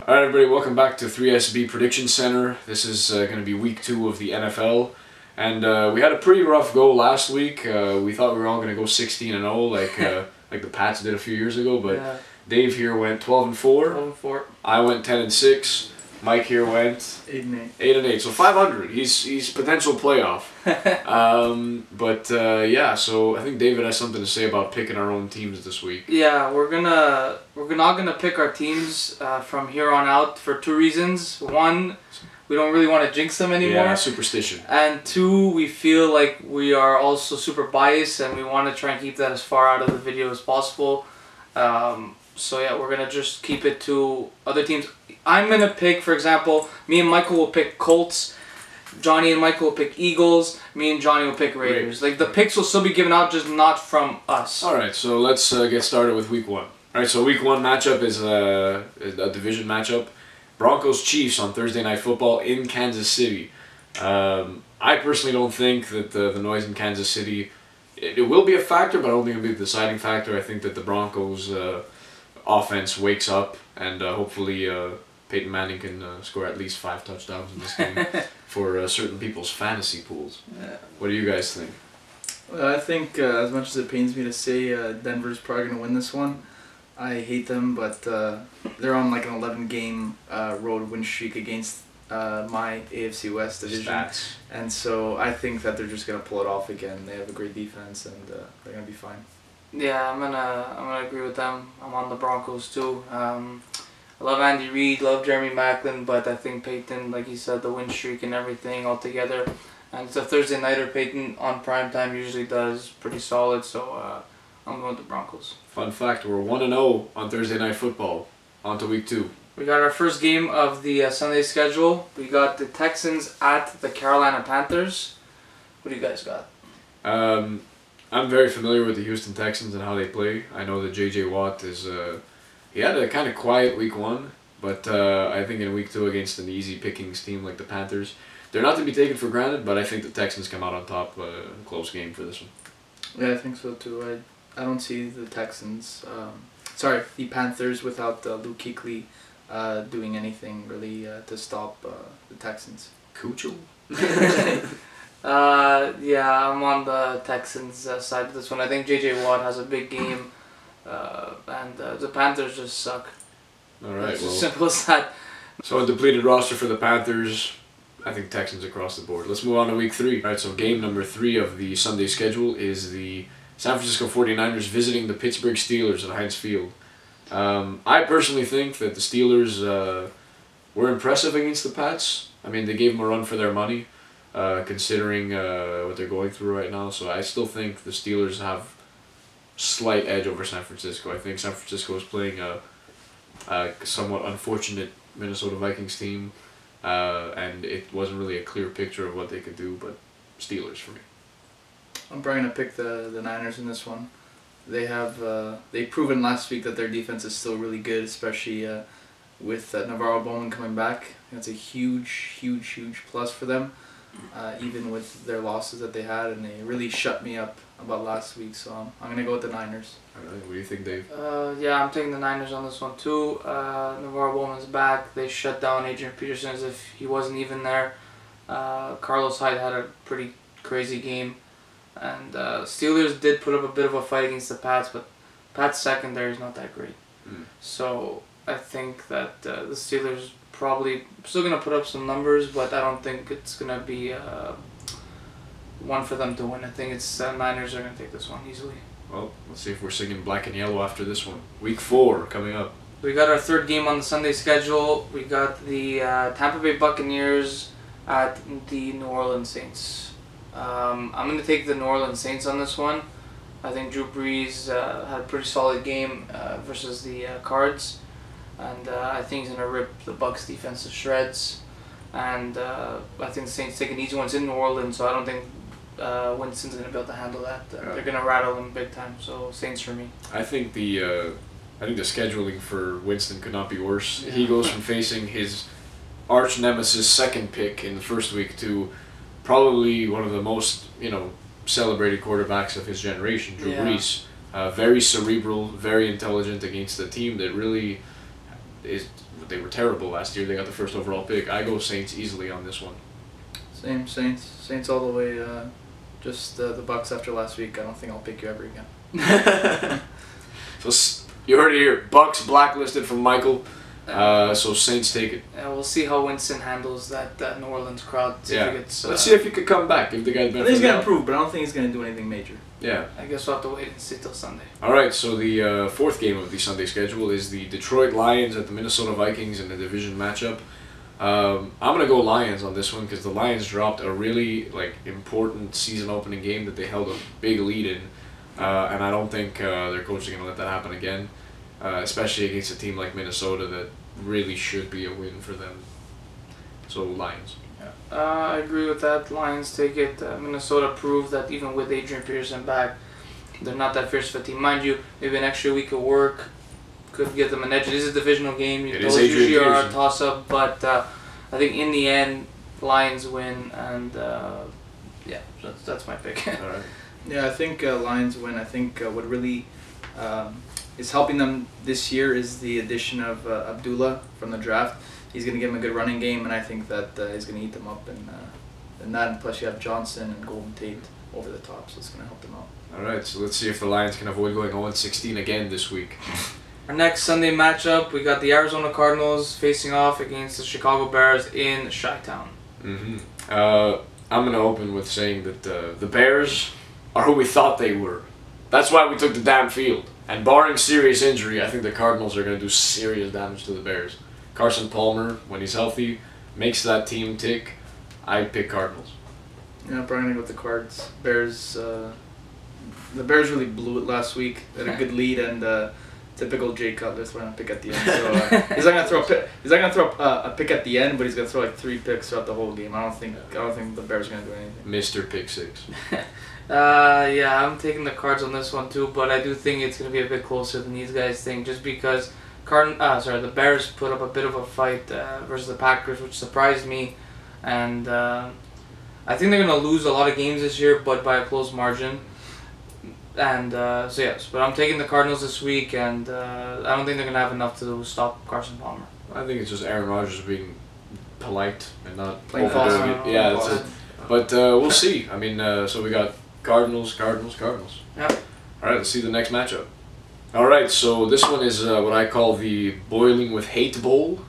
Alright everybody, welcome back to 3SB Prediction Center. This is going to be week 2 of the NFL. And we had a pretty rough go last week. We thought we were all going to go 16-0 like the Pats did a few years ago. But yeah. Dave here went 12-4. 12-4. I went 10-6. Mike here went 8-8. 8-8. So 500. He's potential playoff. Yeah. So I think David has something to say about picking our own teams this week. Yeah, we're not gonna pick our teams from here on out for 2 reasons. 1, we don't really want to jinx them anymore. Yeah, superstition. And 2, we feel like we are also super biased and we want to try and keep that as far out of the video as possible. So yeah, we're gonna just keep it to other teams. I'm gonna pick, for example, me and Michael will pick Colts. Johnny and Michael will pick Eagles. Me and Johnny will pick Raiders. Like the picks will still be given out, just not from us. All right, so let's get started with week 1. All right, so week 1 matchup is a division matchup. Broncos Chiefs on Thursday Night Football in Kansas City. I personally don't think that the noise in Kansas City it will be a factor, but I don't think it'll be the deciding factor. I think that the Broncos offense wakes up and hopefully Peyton Manning can score at least 5 touchdowns in this game for certain people's fantasy pools. Yeah. What do you guys think? Well, I think as much as it pains me to say Denver's probably going to win this one, I hate them, but they're on like an 11-game road win streak against my AFC West division. Stats. And so I think that they're just going to pull it off again. They have a great defense and they're going to be fine. Yeah, I'm gonna agree with them. I'm on the Broncos too. I love Andy Reid, love Jeremy Maclin, but I think Peyton, like you said, the win streak and everything all together, and it's a Thursday nighter. Peyton on primetime usually does pretty solid, so I'm going with the Broncos. Fun fact: we're 1-0 on Thursday Night Football. On to week 2. We got our first game of the Sunday schedule. We got the Texans at the Carolina Panthers. What do you guys got? I'm very familiar with the Houston Texans and how they play. I know that J.J. Watt is... he had a kind of quiet week 1, but I think in week 2 against an easy pickings team like the Panthers, they're not to be taken for granted, but I think the Texans come out on top. Close game for this one. Yeah, I think so too. I don't see the Texans... the Panthers without Luke Kuechly doing anything really to stop the Texans. Cucho? Yeah, I'm on the Texans side of this one. I think J.J. Watt has a big game, and the Panthers just suck. All right, it's as simple as that. So a depleted roster for the Panthers. I think Texans across the board. Let's move on to week 3. All right, so game number 3 of the Sunday schedule is the San Francisco 49ers visiting the Pittsburgh Steelers at Heinz Field. I personally think that the Steelers were impressive against the Pats. I mean, they gave them a run for their money. Considering what they're going through right now. So I still think the Steelers have slight edge over San Francisco. I think San Francisco is playing a somewhat unfortunate Minnesota Vikings team, and it wasn't really a clear picture of what they could do, but Steelers for me. I'm probably going to pick the Niners in this one. They've proven last week that their defense is still really good, especially with Navarro Bowman coming back. That's a huge plus for them. Even with their losses that they had, and they really shut me up about last week, so I'm going to go with the Niners. Alright, what do you think, Dave? Yeah, I'm taking the Niners on this one too. Navarro Bowman's back. They shut down Adrian Peterson as if he wasn't even there. Carlos Hyde had a pretty crazy game, and Steelers did put up a bit of a fight against the Pats, but Pats secondary is not that great. So I think that the Steelers probably still going to put up some numbers, but I don't think it's going to be one for them to win. I think it's Niners are going to take this one easily. Well, let's see if we're singing black and yellow after this one. Week 4 coming up. We got our 3rd game on the Sunday schedule. We got the Tampa Bay Buccaneers at the New Orleans Saints. I'm going to take the New Orleans Saints on this one. I think Drew Brees had a pretty solid game versus the Cards. And I think he's going to rip the Bucs defense to shreds. And I think the Saints take an easy one. It's in New Orleans, so I don't think Winston's going to be able to handle that. They're going to rattle them big time. So Saints for me. I think the scheduling for Winston could not be worse. Yeah. He goes from facing his arch nemesis 2nd pick in the first week to probably one of the most celebrated quarterbacks of his generation, Drew Brees. Very cerebral, very intelligent against a team that really they were terrible last year. They got the first overall pick. I go Saints easily on this one. Same, Saints all the way. Just the Bucks after last week. I don't think I'll pick you ever again. So you heard it here. Bucks blacklisted from Michael. So Saints take it. We'll see how Winston handles that New Orleans crowd. Let's see if he could come back. If the guy. I think he's gonna improve, but I don't think he's gonna do anything major. Yeah. I guess we'll have to wait and see till Sunday. All right. So the fourth game of the Sunday schedule is the Detroit Lions at the Minnesota Vikings in a division matchup. I'm gonna go Lions on this one because the Lions dropped a really important season opening game that they held a big lead in, and I don't think their coach is gonna let that happen again. Especially against a team like Minnesota that really should be a win for them. So Lions. I agree with that. Lions take it. Minnesota proved that even with Adrian Peterson back, they're not that fierce of a team. Mind you, maybe an extra week of work could give them an edge. It is a divisional game. Those usually are a toss-up, but I think in the end, Lions win, and that's my pick. All right. Yeah, I think Lions win. I think what really is helping them this year is the addition of Abdullah from the draft. He's going to give them a good running game, and I think that he's going to eat them up in that. And plus, you have Johnson and Golden Tate over the top, so it's going to help them out. All right, so let's see if the Lions can avoid going 0-16 again this week. Our next Sunday matchup, we got the Arizona Cardinals facing off against the Chicago Bears in Chi-Town. Mm-hmm. I'm going to open with saying that the Bears are who we thought they were. That's why we took the damn field. And barring serious injury, I think the Cardinals are going to do serious damage to the Bears. Carson Palmer, when he's healthy, makes that team tick. I pick Cardinals. Yeah, I'm probably going to go with the Cards. Bears, the Bears really blew it last week. They had a good lead, and typical Jay Cutler throwing a pick at the end. So he's not going to throw a pick. He's not going to throw a pick at the end, but he's going to throw 3 picks throughout the whole game. I don't think the Bears are going to do anything. Mr. Pick 6. Yeah, I'm taking the Cards on this one too, but I do think it's going to be a bit closer than these guys think, just because the Bears put up a bit of a fight versus the Packers, which surprised me, and I think they're going to lose a lot of games this year, but by a close margin. And but I'm taking the Cardinals this week, and I don't think they're going to have enough to stop Carson Palmer. I think it's just Aaron Rodgers being polite and not overdoing it. Yeah, that's it. But we'll see. I mean, so we got Cardinals. Yeah. All right, let's see the next matchup. All right, so this one is what I call the Boiling with Hate Bowl,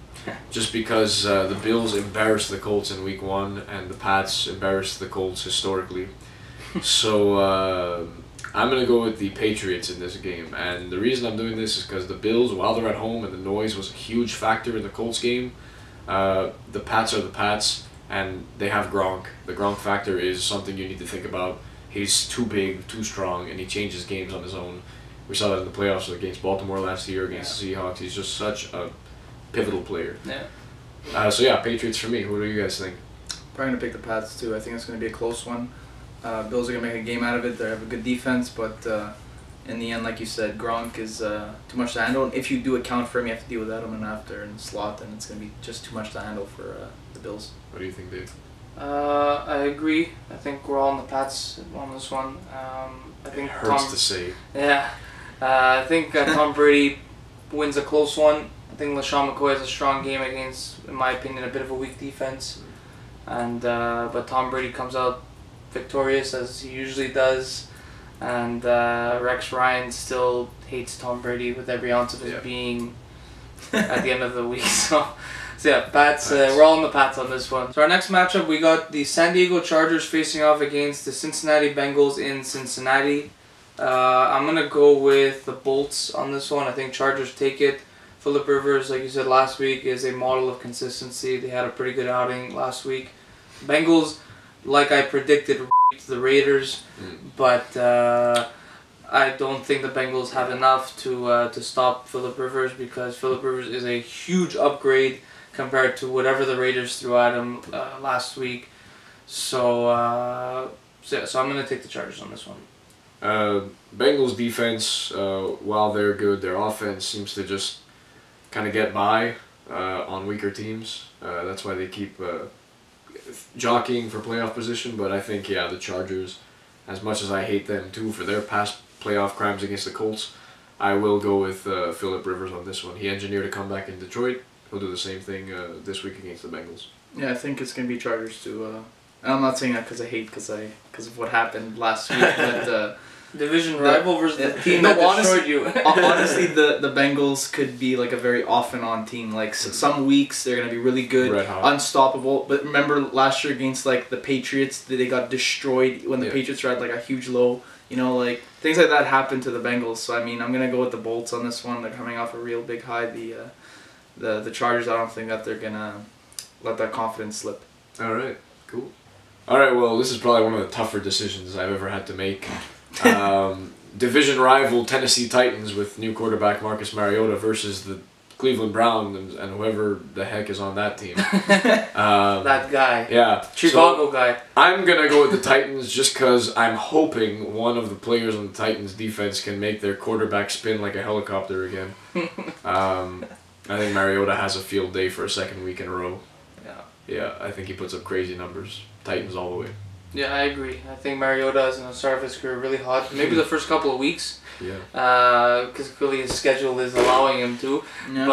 just because the Bills embarrassed the Colts in Week 1 and the Pats embarrassed the Colts historically. So I'm going to go with the Patriots in this game, and the reason I'm doing this is because the Bills, while they're at home and the noise was a huge factor in the Colts game, the Pats are the Pats, and they have Gronk. The Gronk factor is something you need to think about. He's too big, too strong, and he changes games on his own. We saw that in the playoffs against Baltimore last year, against the Seahawks. He's just such a pivotal player. Yeah. So yeah, Patriots for me. Who do you guys think? Probably going to pick the Pats too. I think it's going to be a close one. Bills are going to make a game out of it. They have a good defense, but in the end, like you said, Gronk is too much to handle. And if you do account for him, you have to deal with Edelman after and slot, and it's going to be just too much to handle for the Bills. What do you think, Dave? I agree. I think we're all on the Pats on this one. I think it hurts to say. Yeah. I think Tom Brady wins a close one. I think LaShawn McCoy has a strong game against, in my opinion, a bit of a weak defense. And but Tom Brady comes out victorious as he usually does. And Rex Ryan still hates Tom Brady with every ounce of his being at the end of the week. So yeah, Pats. We're all on the Pats on this one. So our next matchup, we got the San Diego Chargers facing off against the Cincinnati Bengals in Cincinnati. I'm going to go with the Bolts on this one. I think Chargers take it. Phillip Rivers, like you said last week, is a model of consistency. They had a pretty good outing last week. Bengals, like I predicted, the Raiders, but I don't think the Bengals have enough to stop Phillip Rivers, because Phillip Rivers is a huge upgrade compared to whatever the Raiders threw at him last week. So I'm going to take the Chargers on this one. Bengals defense, while they're good, their offense seems to just kind of get by on weaker teams. That's why they keep jockeying for playoff position. But I think, the Chargers, as much as I hate them too for their past playoff crimes against the Colts, I will go with Phillip Rivers on this one. He engineered a comeback in Detroit. He'll do the same thing this week against the Bengals. Yeah, I think it's gonna be Chargers too. And I'm not saying that because of what happened last week, but division rival versus the team that destroyed you. Honestly, the Bengals could be like a very off and on team. Like some weeks they're gonna be really good, unstoppable. But remember last year against like the Patriots, they got destroyed when the Patriots were at like a huge low. You know, like things like that happened to the Bengals. So I mean, I'm gonna go with the Bolts on this one. They're coming off a real big high. The Chargers, I don't think that they're gonna let that confidence slip. All right, cool. All right, well, this is probably one of the tougher decisions I've ever had to make. Division rival Tennessee Titans with new quarterback Marcus Mariota versus the Cleveland Browns and whoever the heck is on that team. That guy. Yeah. Chicago guy. I'm going to go with the Titans just because I'm hoping one of the players on the Titans defense can make their quarterback spin like a helicopter again. I think Mariota has a field day for a second week in a row. Yeah, I think he puts up crazy numbers. Titans all the way. Yeah, I agree. I think Mariota is going to start his career really hot. Maybe the first couple of weeks. Yeah. Because clearly his schedule is allowing him to. Yeah.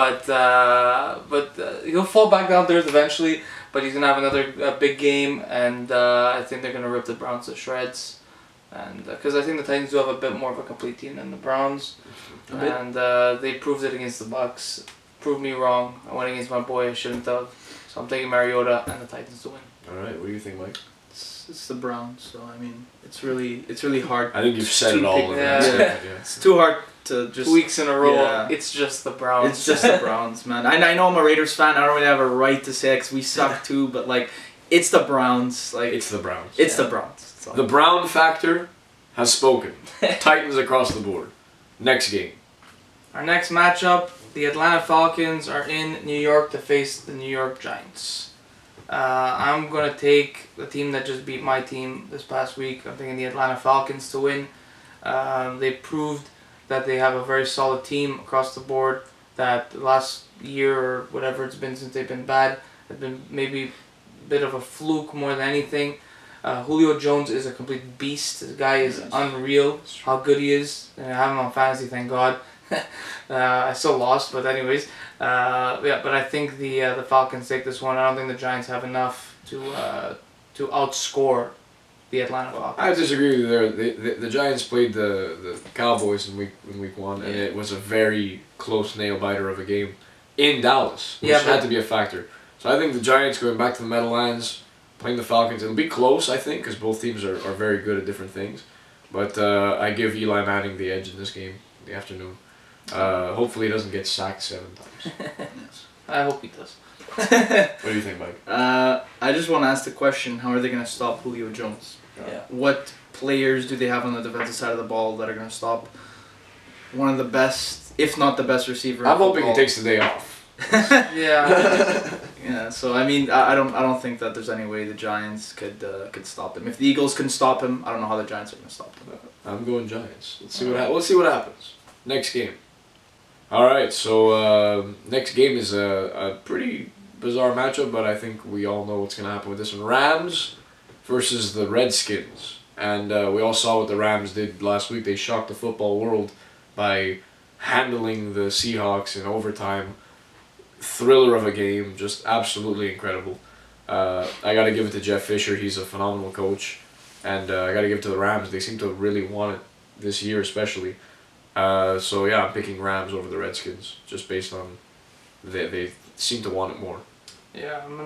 But he'll fall back down there eventually. But he's going to have another big game. And I think they're going to rip the Browns to shreds. And because I think the Titans do have a bit more of a complete team than the Browns. And they proved it against the Bucs. Proved me wrong. I went against my boy. I shouldn't have. So I'm taking Mariota and the Titans to win. All right, what do you think, Mike? It's the Browns, so I mean, it's really hard. I think you've said it all. It's too hard to just 2 weeks in a row. Yeah. It's just the Browns. It's just the Browns, man. I know I'm a Raiders fan. I don't really have a right to say it because we suck too, but like, it's the Browns. Like it's the Browns. It's the Browns. The Brown factor has spoken. Titans across the board. Next game. Our next matchup, the Atlanta Falcons are in New York to face the New York Giants. I'm going to take the team that just beat my team this past week. I'm taking the Atlanta Falcons to win. They proved that they have a very solid team across the board. That the last year or whatever it's been since they've been bad, it's been maybe a bit of a fluke more than anything. Julio Jones is a complete beast. This guy is unreal how good he is. And I have him on fantasy, thank God. I still lost, but anyways, but I think the Falcons take this one. I don't think the Giants have enough to outscore the Atlanta Falcons. I disagree with you there. The Giants played the Cowboys in week one, and it was a very close nail biter of a game in Dallas, which had to be a factor. So I think the Giants going back to the Meadowlands, playing the Falcons, it'll be close. I think because both teams are very good at different things, but I give Eli Manning the edge in this game in the afternoon. Hopefully he doesn't get sacked 7 times. I hope he does. What do you think, Mike? I just want to ask the question, how are they going to stop Julio Jones? What players do they have on the defensive side of the ball that are going to stop one of the best, if not the best receiver? I'm hoping he takes the day off. Yeah, so I mean, I don't think that there's any way the Giants could stop him. If the Eagles can stop him, I don't know how the Giants are going to stop him. I'm going Giants. Let's see what happens. Next game. All right, so next game is a pretty bizarre matchup, but I think we all know what's going to happen with this one. Rams versus the Redskins. And we all saw what the Rams did last week. They shocked the football world by handling the Seahawks in overtime. Thriller of a game, just absolutely incredible. I got to give it to Jeff Fisher. He's a phenomenal coach. And I got to give it to the Rams. They seem to really want it this year especially. So yeah, I'm picking Rams over the Redskins just based on they seem to want it more. Yeah, I'm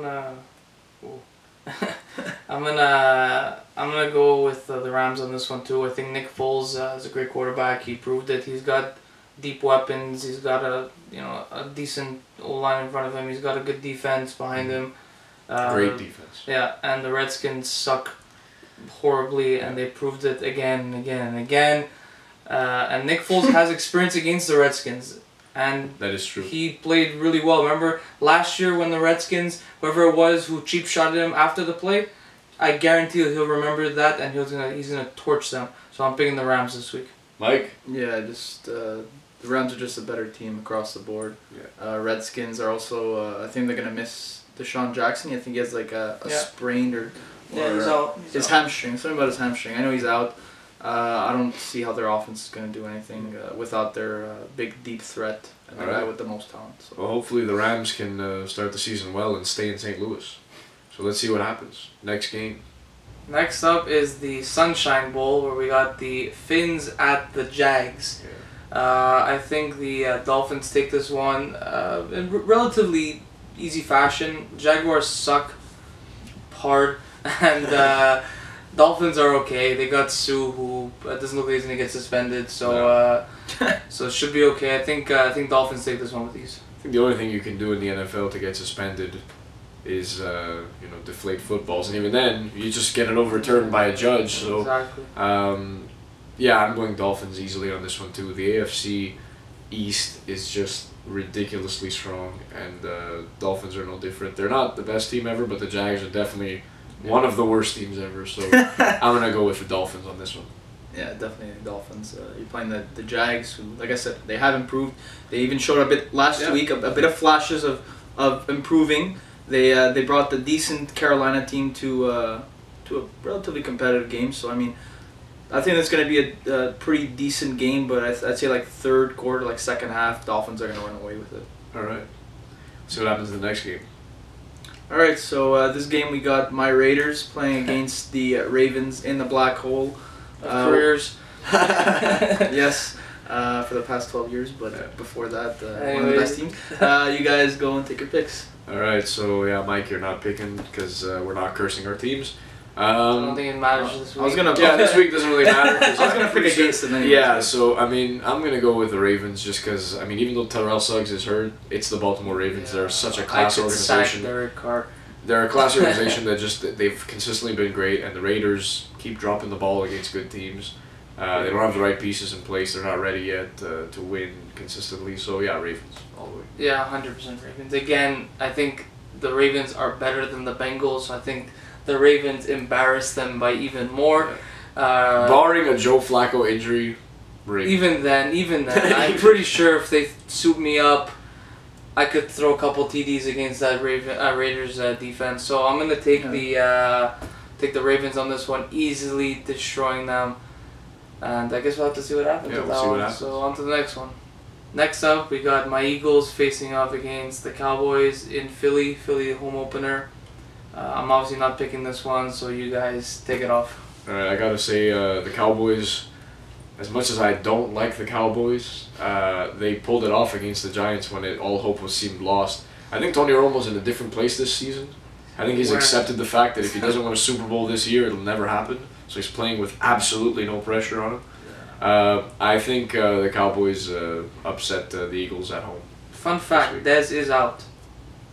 gonna go with the Rams on this one too. I think Nick Foles is a great quarterback. He proved it. He's got deep weapons. He's got a decent O-line in front of him. He's got a good defense behind him. Great defense. Yeah, and the Redskins suck horribly, and they proved it again and again and again. And Nick Foles has experience against the Redskins. And that is true. He played really well. Remember last year when the Redskins, whoever it was who cheap shotted him after the play, I guarantee he'll remember that and he's gonna torch them. So I'm picking the Rams this week. Mike? Yeah, just the Rams are just a better team across the board. Yeah. Redskins are also I think they're gonna miss Deshaun Jackson. I think he has like a sprained or he's out. His hamstring. Something about his hamstring. I know he's out. I don't see how their offense is going to do anything without their big, deep threat and the guy with the most talent. So. Well, hopefully the Rams can start the season well and stay in St. Louis. So let's see what happens. Next game. Next up is the Sunshine Bowl, where we got the Finns at the Jags. Yeah. I think the Dolphins take this one in relatively easy fashion. Jaguars suck hard, and Dolphins are okay. They got Sue, who doesn't look like he's gonna get suspended, so so it should be okay. I think Dolphins take this one with these. I think the only thing you can do in the NFL to get suspended is deflate footballs, and even then you just get it overturned by a judge. So Exactly. yeah, I'm going Dolphins easily on this one too. The AFC East is just ridiculously strong, and Dolphins are no different. They're not the best team ever, but the Jags are definitely one of the worst teams ever. So I'm gonna go with the Dolphins on this one. Yeah, definitely the Dolphins. You're playing the Jags, who, like I said, they have improved. They even showed a bit last week, a bit of flashes of improving. They brought the decent Carolina team to a relatively competitive game. So I mean, I think it's going to be a pretty decent game. But I'd say like third quarter, like second half, Dolphins are going to run away with it. All right. See what happens in the next game. All right. So this game we got my Raiders playing against the Ravens in the black hole. Careers. Yes. For the past 12 years, but before that, one of the best teams. You guys go and take your picks. All right, so yeah, Mike, you're not picking because we're not cursing our teams. I don't think it matters this week. I was gonna. Yeah, this week doesn't really matter. I was gonna pick against them anyway. Yeah, so I mean, I'm gonna go with the Ravens just because I mean, even though Terrell Suggs is hurt, it's the Baltimore Ravens. They're such a class organization. Derek Carr. They're a class organization that they've consistently been great, and the Raiders keep dropping the ball against good teams. They don't have the right pieces in place. They're not ready yet to win consistently. So yeah, Ravens all the way. Yeah, 100% Ravens. Again, I think the Ravens are better than the Bengals. So I think the Ravens embarrass them by even more. Yeah. Barring a Joe Flacco injury, Ravens. Even then, I'm pretty sure if they suit me up, I could throw a couple TDs against that Raiders defense. So I'm gonna take the Ravens on this one, easily destroying them. And I guess we'll have to see what happens with that one. So on to the next one. Next up, we got my Eagles facing off against the Cowboys in Philly. Philly home opener. I'm obviously not picking this one, so you guys take it off. All right, I gotta say the Cowboys. As much as I don't like the Cowboys, they pulled it off against the Giants when all hope seemed lost. I think Tony Romo's in a different place this season. I think he's accepted the fact that if he doesn't win a Super Bowl this year, it'll never happen. So he's playing with absolutely no pressure on him. I think the Cowboys upset the Eagles at home. Fun fact, Dez is out.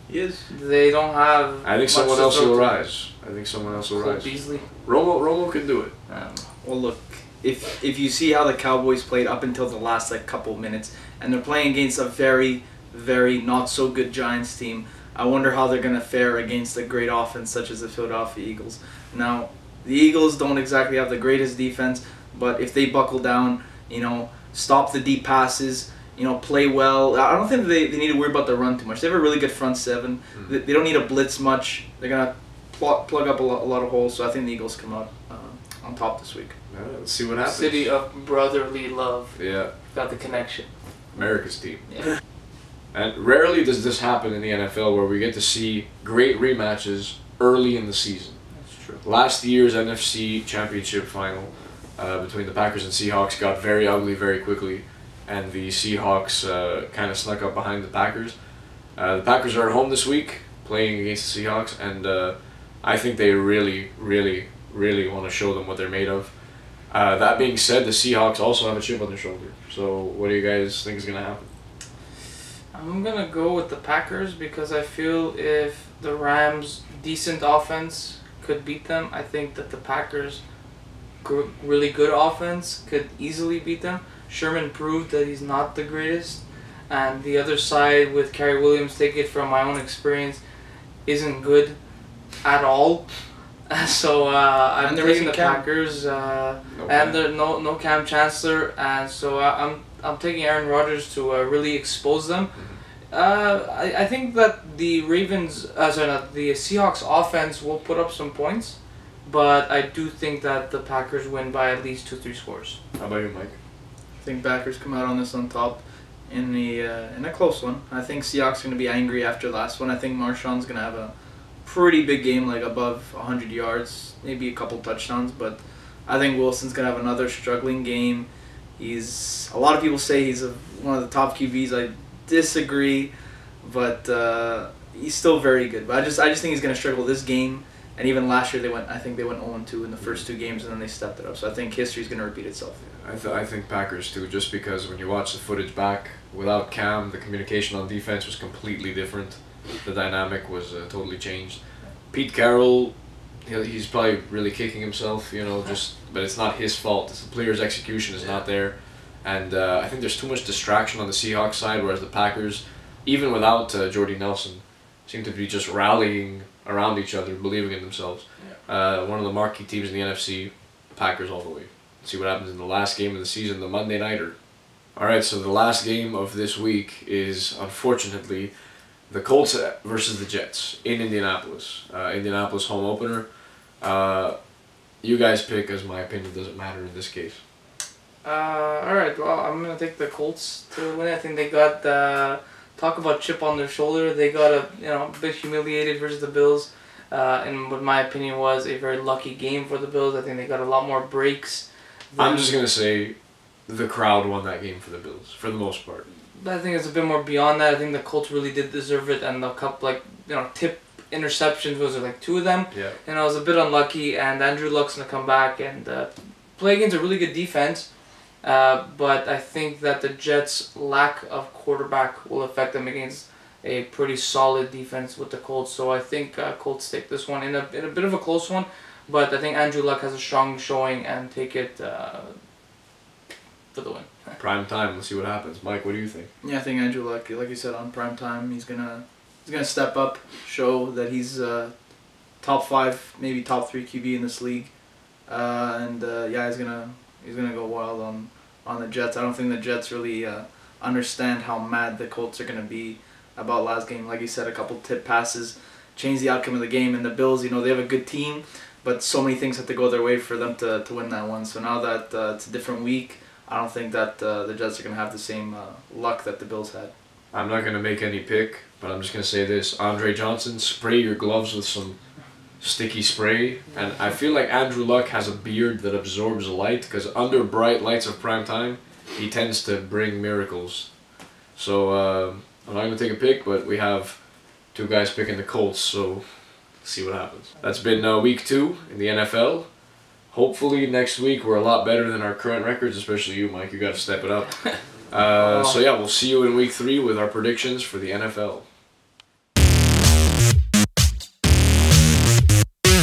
He is. They don't have. I think someone else will rise. I think someone else will rise. Beasley. Romo can do it. Well, look, if you see how the Cowboys played up until the last couple minutes, and they're playing against a very, very not so good Giants team, I wonder how they're gonna fare against a great offense such as the Philadelphia Eagles. Now, the Eagles don't exactly have the greatest defense, but if they buckle down, stop the deep passes, play well. I don't think they need to worry about the run too much. They have a really good front seven. They don't need to blitz much. They're going to plug up a lot of holes, so I think the Eagles come out on top this week. Let's see what happens. City of brotherly love. Yeah. Got the connection. America's team. Yeah. And rarely does this happen in the NFL where we get to see great rematches early in the season. That's true. Last year's NFC Championship final between the Packers and Seahawks got very ugly very quickly, and the Seahawks kind of snuck up behind the Packers. The Packers are at home this week playing against the Seahawks, and I think they really, really, really want to show them what they're made of. That being said, the Seahawks also have a chip on their shoulder. So what do you guys think is going to happen? I'm going to go with the Packers because I feel if the Rams' decent offense could beat them, I think that the Packers' really good offense could easily beat them. Sherman proved that he's not the greatest. And the other side with Kerry Williams, take it from my own experience, isn't good at all. So I'm taking the Packers, and there's no Cam Chancellor, and so I'm taking Aaron Rodgers to really expose them. I think that the the Seahawks offense will put up some points, but I do think that the Packers win by at least 2-3 scores. How about you, Mike? I think Packers come out on this on top in a close one. I think Seahawks going to be angry after the last one. I think Marshawn's going to have a pretty big game, like above 100 yards, maybe a couple touchdowns, but I think Wilson's going to have another struggling game. A lot of people say he's one of the top QBs. I disagree, but he's still very good. But I just think he's going to struggle this game. And even last year I think they went 0-2 in the first 2 games, and then they stepped it up. So I think history's going to repeat itself. I think Packers too, just because when you watch the footage back, without Cam, the communication on defense was completely different. The dynamic was totally changed. Pete Carroll, he's probably really kicking himself, but it's not his fault. It's the player's execution is not there. And I think there's too much distraction on the Seahawks side, whereas the Packers, even without Jordy Nelson, seem to be just rallying around each other, believing in themselves. One of the marquee teams in the NFC, Packers all the way. See what happens in the last game of the season, the Monday Nighter. Alright, so the last game of this week is, unfortunately, the Colts versus the Jets in Indianapolis. Indianapolis home opener. You guys pick, as my opinion doesn't matter in this case. Alright, well, I'm going to take the Colts to win. I think they got, talk about chip on their shoulder. They got a bit humiliated versus the Bills. And what my opinion was a very lucky game for the Bills. I think they got a lot more breaks. I'm just going to say the crowd won that game for the Bills, for the most part. I think it's a bit more beyond that. I think the Colts really did deserve it, and the couple, tip interceptions, was there 2 of them? Yeah. And I was a bit unlucky, and Andrew Luck's going to come back and play against a really good defense. But I think that the Jets' lack of quarterback will affect them against a pretty solid defense with the Colts. So I think Colts take this one in a bit of a close one. But I think Andrew Luck has a strong showing and take it for the win. Prime time. Let's see what happens. Mike, what do you think? Yeah, I think Andrew Luck, like you said, on prime time, he's gonna step up, show that he's top 5, maybe top 3 QB in this league, and he's gonna go wild on the Jets. I don't think the Jets really understand how mad the Colts are gonna be about last game. Like you said, a couple tip passes changed the outcome of the game, and the Bills, they have a good team, but so many things have to go their way for them to win that one. So now that it's a different week, I don't think that the Jets are going to have the same luck that the Bills had. I'm not going to make any pick, but I'm just going to say this. Andre Johnson, spray your gloves with some sticky spray. And I feel like Andrew Luck has a beard that absorbs light, because under bright lights of prime time, he tends to bring miracles. So I'm not going to take a pick, but we have 2 guys picking the Colts, so see what happens. That's been week 2 in the NFL. Hopefully next week we're a lot better than our current records, especially you, Mike. You got to step it up. So yeah, we'll see you in week 3 with our predictions for the NFL.